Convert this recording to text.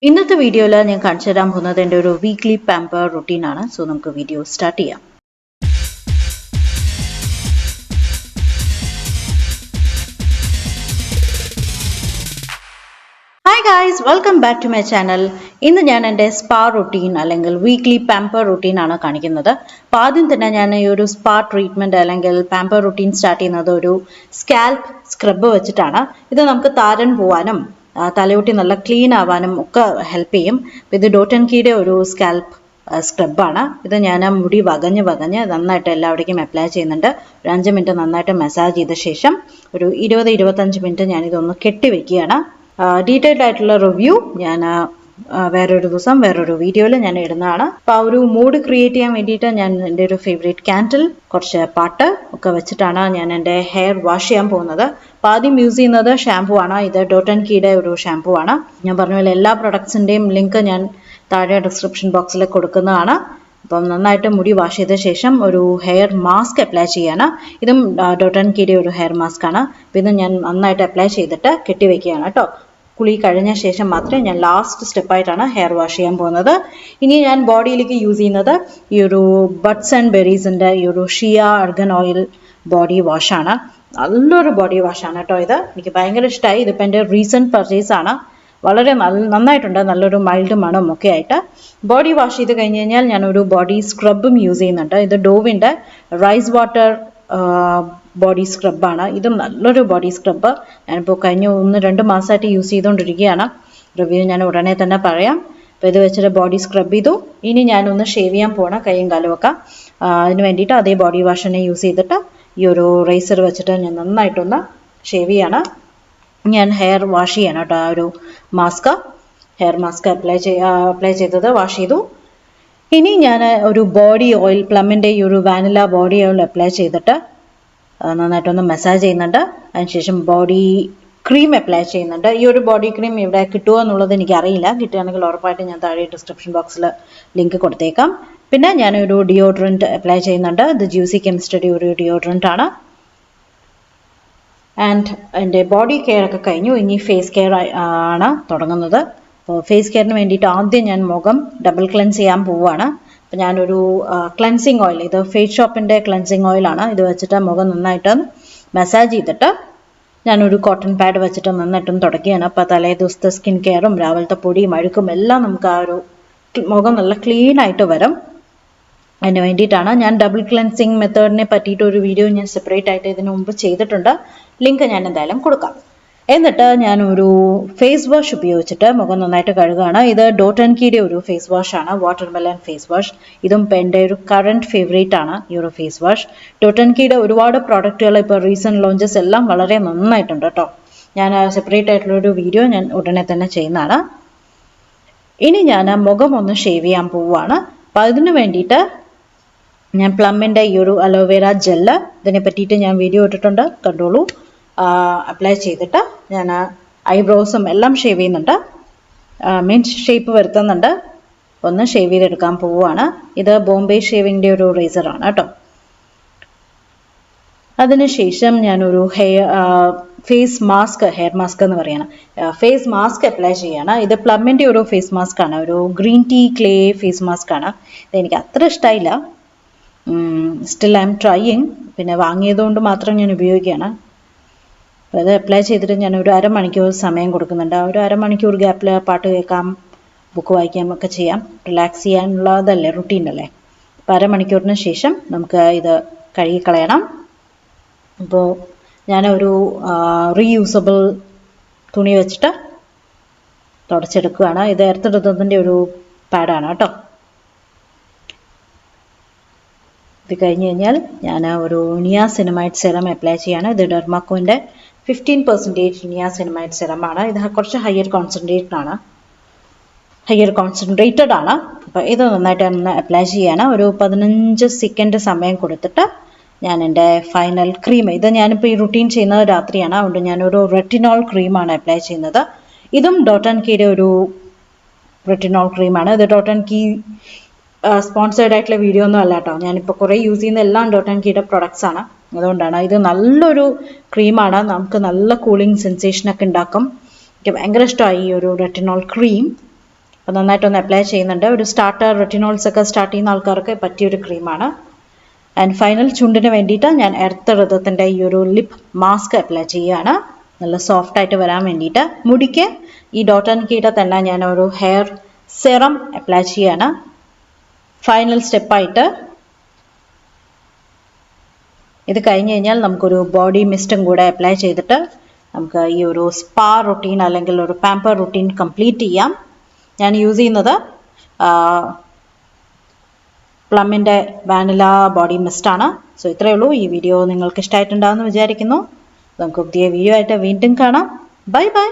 ഇന്നത്തെ വീഡിയോയിൽ ഞാൻ കാണിച്ചു തരാൻ പോകുന്നത് എൻ്റെ ഒരു വീക്ക്ലി പാമ്പർ റുട്ടീൻ ആണ്. സോ നമുക്ക് വീഡിയോ സ്റ്റാർട്ട് ചെയ്യാം. Hi guys, welcome back to my channel. ഇന്ന് ഞാൻ എൻ്റെ സ്പാ റുട്ടീൻ അല്ലെങ്കിൽ വീക്ക്ലി പാമ്പർ റുട്ടീൻ ആണ് കാണിക്കുന്നത്. അപ്പോൾ ആദ്യം തന്നെ ഞാൻ ഈ ഒരു സ്പാ ട്രീറ്റ്മെൻറ്റ് അല്ലെങ്കിൽ പാമ്പർ റുട്ടീൻ സ്റ്റാർട്ട് ചെയ്യുന്നത് ഒരു സ്കാൽപ്പ് സ്ക്രബ് വെച്ചിട്ടാണ്. ഇത് നമുക്ക് താരൻ പോവാനും തലയോട്ടി നല്ല ക്ലീൻ ആവാനും ഒക്കെ ഹെൽപ്പ് ചെയ്യും. ഇത് ഡോട്ടൻകീയുടെ ഒരു സ്കാൽപ്പ് സ്ക്രബാണ്. ഇത് ഞാൻ മുടി വകഞ്ഞ് നന്നായിട്ട് എല്ലാവിടേക്കും അപ്ലൈ ചെയ്യുന്നുണ്ട്. ഒരു 5 മിനിറ്റ് നന്നായിട്ട് മസാജ് ചെയ്ത ശേഷം ഒരു 20-25 മിനിറ്റ് ഞാനിതൊന്ന് കെട്ടി വയ്ക്കുകയാണ്. ഡീറ്റെയിൽഡ് ആയിട്ടുള്ള റിവ്യൂ ഞാൻ വേറൊരു ദിവസം വേറൊരു വീഡിയോയിൽ ഞാൻ ഇടുന്നതാണ്. അപ്പോൾ ആ ഒരു മൂഡ് ക്രിയേറ്റ് ചെയ്യാൻ വേണ്ടിയിട്ട് ഞാൻ എൻ്റെ ഒരു ഫേവറേറ്റ് ക്യാൻഡിൽ, കുറച്ച് പാട്ട് ഒക്കെ വെച്ചിട്ടാണ് ഞാൻ എൻ്റെ ഹെയർ വാഷ് ചെയ്യാൻ പോകുന്നത്. അപ്പോൾ ആദ്യം യൂസ് ചെയ്യുന്നത് ഷാമ്പു ആണ്. ഇത് ഡോട്ടൻകീയുടെ ഒരു ഷാമ്പു ആണ്. ഞാൻ പറഞ്ഞ പോലെ എല്ലാ പ്രൊഡക്ട്സിൻ്റെയും ലിങ്ക് ഞാൻ താഴെ ഡിസ്ക്രിപ്ഷൻ ബോക്സിൽ കൊടുക്കുന്നതാണ്. അപ്പം നന്നായിട്ട് മുടി വാഷ് ചെയ്ത ശേഷം ഒരു ഹെയർ മാസ്ക് അപ്ലൈ ചെയ്യാണ്. ഇതും ഡോട്ടൻകീയുടെ ഒരു ഹെയർ മാസ്ക് ആണ്. അപ്പോൾ ഇത് ഞാൻ നന്നായിട്ട് അപ്ലൈ ചെയ്തിട്ട് കെട്ടിവെക്കുകയാണ് കേട്ടോ. കുളി കഴിഞ്ഞ ശേഷം മാത്രമേ ഞാൻ ലാസ്റ്റ് സ്റ്റെപ്പായിട്ടാണ് ഹെയർ വാഷ് ചെയ്യാൻ പോകുന്നത്. ഇനി ഞാൻ ബോഡിയിലേക്ക് യൂസ് ചെയ്യുന്നത് ഈ ഒരു ബഡ്സ് ആൻഡ് ബെറീസിൻ്റെ ഈ ഒരു ഷിയ അർഗൻ ഓയിൽ ബോഡി വാഷാണ്. നല്ലൊരു ബോഡി വാഷാണ് കേട്ടോ. ഇത് എനിക്ക് ഭയങ്കര ഇഷ്ടമായി. ഇതിപ്പോൾ എൻ്റെ റീസെൻറ്റ് പർച്ചേസ് ആണ്. വളരെ നന്നായിട്ടുണ്ട്. നല്ലൊരു മൈൽഡ് മണം ഒക്കെ ആയിട്ട്. ബോഡി വാഷ് ചെയ്ത് കഴിഞ്ഞ് കഴിഞ്ഞാൽ ഞാനൊരു ബോഡി സ്ക്രബും യൂസ് ചെയ്യുന്നുണ്ട്. ഇത് ഡോവിൻ്റെ റൈസ് വാട്ടർ ബോഡി സ്ക്രബാണ്. ഇതും നല്ലൊരു ബോഡി സ്ക്രബ്. ഞാനിപ്പോൾ കഴിഞ്ഞ 1-2 മാസമായിട്ട് യൂസ് ചെയ്തുകൊണ്ടിരിക്കുകയാണ്. റിവ്യൂ ഞാൻ ഉടനെ തന്നെ പറയാം. അപ്പോൾ ഇത് വെച്ചിട്ട് ബോഡി സ്ക്രബ് ചെയ്തു. ഇനി ഞാനൊന്ന് ഷേവ് ചെയ്യാൻ പോകണം, കൈയും കാലും ഒക്കെ. അതിന് വേണ്ടിയിട്ട് അതേ ബോഡി വാഷ് തന്നെ യൂസ് ചെയ്തിട്ട് ഈ ഒരു റേസർ വെച്ചിട്ട് ഞാൻ നന്നായിട്ടൊന്ന് ഷേവ് ചെയ്യാണ്. ഞാൻ ഹെയർ വാഷ് ചെയ്യണം കേട്ടോ. ആ ഒരു ഹെയർ മാസ്ക് അപ്ലൈ ചെയ്തത് വാഷ് ചെയ്തു. ഇനി ഞാൻ ഒരു ബോഡി ഓയിൽ, പ്ലമ്മിൻ്റെ ഈ ഒരു വാനില ബോഡി ഓയിൽ അപ്ലൈ ചെയ്തിട്ട് നന്നായിട്ടൊന്ന് മസാജ് ചെയ്യുന്നുണ്ട്. അതിനുശേഷം ബോഡി ക്രീം അപ്ലൈ ചെയ്യുന്നുണ്ട്. ഈ ഒരു ബോഡി ക്രീം ഇവിടെ കിട്ടുമോ എന്നുള്ളത് എനിക്കറിയില്ല. കിട്ടുകയാണെങ്കിൽ ഉറപ്പായിട്ട് ഞാൻ താഴെ ഡിസ്ക്രിപ്ഷൻ ബോക്സിൽ ലിങ്ക് കൊടുത്തേക്കാം. പിന്നെ ഞാനൊരു ഡിയോഡ്രൻറ്റ് അപ്ലൈ ചെയ്യുന്നുണ്ട്. ഇത് ജ്യൂസി കെമിസ്ട്രിയുടെ ഒരു ഡിയോഡ്രൻ്റ് ആണ്. ആൻഡ് എൻ്റെ ബോഡി കെയർ ഒക്കെ കഴിഞ്ഞു. ഇനി ഫേസ് കെയർ ആണ് തുടങ്ങുന്നത്. അപ്പോൾ ഫേസ് കെയറിന് വേണ്ടിയിട്ട് ആദ്യം ഞാൻ മുഖം ഡബിൾ ക്ലെൻസ് ചെയ്യാൻ പോവുകയാണ്. അപ്പോൾ ഞാനൊരു ക്ലെൻസിങ് ഓയിൽ, ഇത് ഫേസ് ഷോപ്പിൻ്റെ ക്ലെൻസിങ് ഓയിലാണ്. ഇത് വെച്ചിട്ട് മുഖം നന്നായിട്ട് മസാജ് ചെയ്തിട്ട് ഞാനൊരു കോട്ടൺ പാഡ് വെച്ചിട്ട് നന്നായിട്ടും തുടക്കുകയാണ്. അപ്പോൾ തലേ ദിവസത്തെ സ്കിൻ കെയറും രാവിലത്തെ പൊടിയും അഴുക്കും എല്ലാം നമുക്ക് ആ ഒരു മുഖം നല്ല ക്ലീൻ ആയിട്ട് വരും. അതിന് വേണ്ടിയിട്ടാണ്. ഞാൻ ഡബിൾ ക്ലെൻസിങ് മെത്തേഡിനെ പറ്റിയിട്ട് ഒരു വീഡിയോ ഞാൻ സെപ്പറേറ്റ് ആയിട്ട് ഇതിനു മുമ്പ് ചെയ്തിട്ടുണ്ട്. ലിങ്ക് ഞാൻ എന്തായാലും കൊടുക്കാം. എന്നിട്ട് ഞാനൊരു ഫേസ് വാഷ് ഉപയോഗിച്ചിട്ട് മുഖം നന്നായിട്ട് കഴുകുകയാണ്. ഇത് ഡോട്ടൻകീയുടെ ഒരു ഫേസ് വാഷാണ്, വാട്ടർമെലൺ ഫേസ് വാഷ്. ഇതും എൻ്റെ ഒരു കറൻറ്റ് ഫേവറേറ്റ് ആണ് ഈ ഒരു ഫേസ് വാഷ്. ഡോട്ടൻകീയുടെ ഒരുപാട് പ്രോഡക്റ്റുകൾ ഇപ്പോൾ റീസെൻറ്റ് ലോഞ്ചസ് എല്ലാം വളരെ നന്നായിട്ടുണ്ട് കേട്ടോ. ഞാൻ സെപ്പറേറ്റ് ആയിട്ടുള്ളൊരു വീഡിയോ ഞാൻ ഉടനെ തന്നെ ചെയ്യുന്നതാണ്. ഇനി ഞാൻ മുഖം ഒന്ന് ഷേവ് ചെയ്യാൻ പോവുകയാണ്. അപ്പോൾ അതിന് വേണ്ടിയിട്ട് ഞാൻ പ്ലമ്മിൻ്റെ ഈ ഒരു അലോവേര ജെല്ല്, ഇതിനെ പറ്റിയിട്ട് ഞാൻ വീഡിയോ ഇട്ടിട്ടുണ്ട്, കണ്ടോളൂ. അപ്ലൈ ചെയ്തിട്ട് ഞാൻ ഐബ്രോസും എല്ലാം ഷേവ് ചെയ്യുന്നുണ്ട്. മീൻസ് ഷേപ്പ് വരുത്തുന്നുണ്ട്. ഒന്ന് ഷേവ് ചെയ്തെടുക്കാൻ പോവുകയാണ്. ഇത് ബോംബെ ഷേവിങ്ങിൻ്റെ ഒരു റേസറാണ് കേട്ടോ. അതിനുശേഷം ഞാനൊരു ഫേസ് മാസ്ക്, ഹെയർ മാസ്ക് എന്ന് പറയണം, ഫേസ് മാസ്ക് അപ്ലൈ ചെയ്യാണ്. ഇത് പ്ലമ്മിൻ്റെ ഒരു ഫേസ് മാസ്ക് ആണ്, ഒരു green tea clay face mask ആണ്. ഇതെനിക്ക് അത്ര ഇഷ്ടമായില്ല. Still I'm trying. പിന്നെ വാങ്ങിയതുകൊണ്ട് മാത്രം ഞാൻ ഉപയോഗിക്കുകയാണ്. അപ്പോൾ അത് അപ്ലൈ ചെയ്തിട്ട് ഞാൻ ഒരു 1/2 മണിക്കൂർ സമയം കൊടുക്കുന്നുണ്ട്. ആ ഒരു 1/2 മണിക്കൂർ ഗ്യാപ്പിൽ പാട്ട് കേൾക്കാം, ബുക്ക് വായിക്കാം ഒക്കെ ചെയ്യാം. റിലാക്സ് ചെയ്യാനുള്ളതല്ലേ, റുട്ടീനല്ലേ. അപ്പോൾ 1/2 മണിക്കൂറിന് ശേഷം നമുക്ക് ഇത് കഴുകിക്കളയണം. അപ്പോൾ ഞാനൊരു റീയൂസബിൾ തുണി വെച്ചിട്ട് തുടച്ചെടുക്കുകയാണ്. ഇത് എർത്തിടുന്നതിൻ്റെ ഒരു പാഡാണ് കേട്ടോ. ഇത് കഴിഞ്ഞ് കഴിഞ്ഞാൽ ഞാൻ ഒരു നിയാസിനമൈഡ് സെറം അപ്ലൈ ചെയ്യാണ്. ഇത് ഡെർമാക്കോൻ്റെ 15% നിയാസിനമൈഡ് സെറമാണ്. ഇത് കുറച്ച് ഹയർ കോൺസെൻട്രേറ്റഡ് ആണ്. അപ്പോൾ ഇത് നന്നായിട്ട് ഒന്ന് അപ്ലൈ ചെയ്യാണ്. ഒരു 15 സെക്കൻഡ് സമയം കൊടുത്തിട്ട് ഞാൻ എൻ്റെ ഫൈനൽ ക്രീം, ഇത് ഞാനിപ്പോൾ ഈ റുട്ടീൻ ചെയ്യുന്നത് രാത്രിയാണ്, അതുകൊണ്ട് ഞാനൊരു റെറ്റിനോൾ ക്രീമാണ് അപ്ലൈ ചെയ്യുന്നത്. ഇതും ഡോട്ടൻകീയുടെ ഒരു റെറ്റിനോൾ ക്രീമാണ്. ഇത് ഡോട്ടൻകീ സ്പോൺസേർഡ് ആയിട്ടുള്ള വീഡിയോ ഒന്നും അല്ല കേട്ടോ. ഞാനിപ്പോൾ കുറേ യൂസ് ചെയ്യുന്ന എല്ലാം ഡോട്ടൻകീയുടെ പ്രൊഡക്ട്സ് ആണ്, അതുകൊണ്ടാണ്. ഇത് നല്ലൊരു ക്രീമാണ്. നമുക്ക് നല്ല കൂളിംഗ് സെൻസേഷനൊക്കെ ഉണ്ടാക്കും. എനിക്ക് ഭയങ്കര ഇഷ്ടമായി ഈ ഒരു റെറ്റിനോൾ ക്രീം. അപ്പോൾ നന്നായിട്ടൊന്ന് അപ്ലൈ ചെയ്യുന്നുണ്ട്. ഒരു സ്റ്റാർട്ടർ റെറ്റിനോൾസ് ഒക്കെ സ്റ്റാർട്ട് ചെയ്യുന്ന ആൾക്കാർക്ക് പറ്റിയൊരു ക്രീമാണ്. ആൻഡ് ഫൈനൽ ചുണ്ടിന് വേണ്ടിയിട്ട് ഞാൻ എർത്ത് ഋതത്തിൻ്റെ ഈ ഒരു ലിപ്പ് മാസ്ക് അപ്ലൈ ചെയ്യുകയാണ്, നല്ല സോഫ്റ്റായിട്ട് വരാൻ വേണ്ടിയിട്ട്. മുടിക്ക് ഈ ഡോട്ട് ആൻഡ് കീയുടെ തന്നെ ഞാൻ ഒരു ഹെയർ സെറം അപ്ലൈ ചെയ്യുകയാണ്. ഫൈനൽ സ്റ്റെപ്പായിട്ട് ഇത് കഴിഞ്ഞ് കഴിഞ്ഞാൽ നമുക്കൊരു ബോഡി മിസ്റ്റും കൂടെ അപ്ലൈ ചെയ്തിട്ട് നമുക്ക് ഈ ഒരു സ്പാ റുട്ടീൻ അല്ലെങ്കിൽ ഒരു പാമ്പർ റുട്ടീൻ കംപ്ലീറ്റ് ചെയ്യാം. ഞാൻ യൂസ് ചെയ്യുന്നത് പ്ലമ്മിൻ്റെ വാനില ബോഡി മിസ്റ്റാണ്. സോ ഇത്രയേ ഉള്ളൂ. ഈ വീഡിയോ നിങ്ങൾക്ക് ഇഷ്ടമായിട്ടുണ്ടാകുമെന്ന് വിചാരിക്കുന്നു. നമുക്ക് പുതിയ വീഡിയോ ആയിട്ട് വീണ്ടും കാണാം. Bye bye.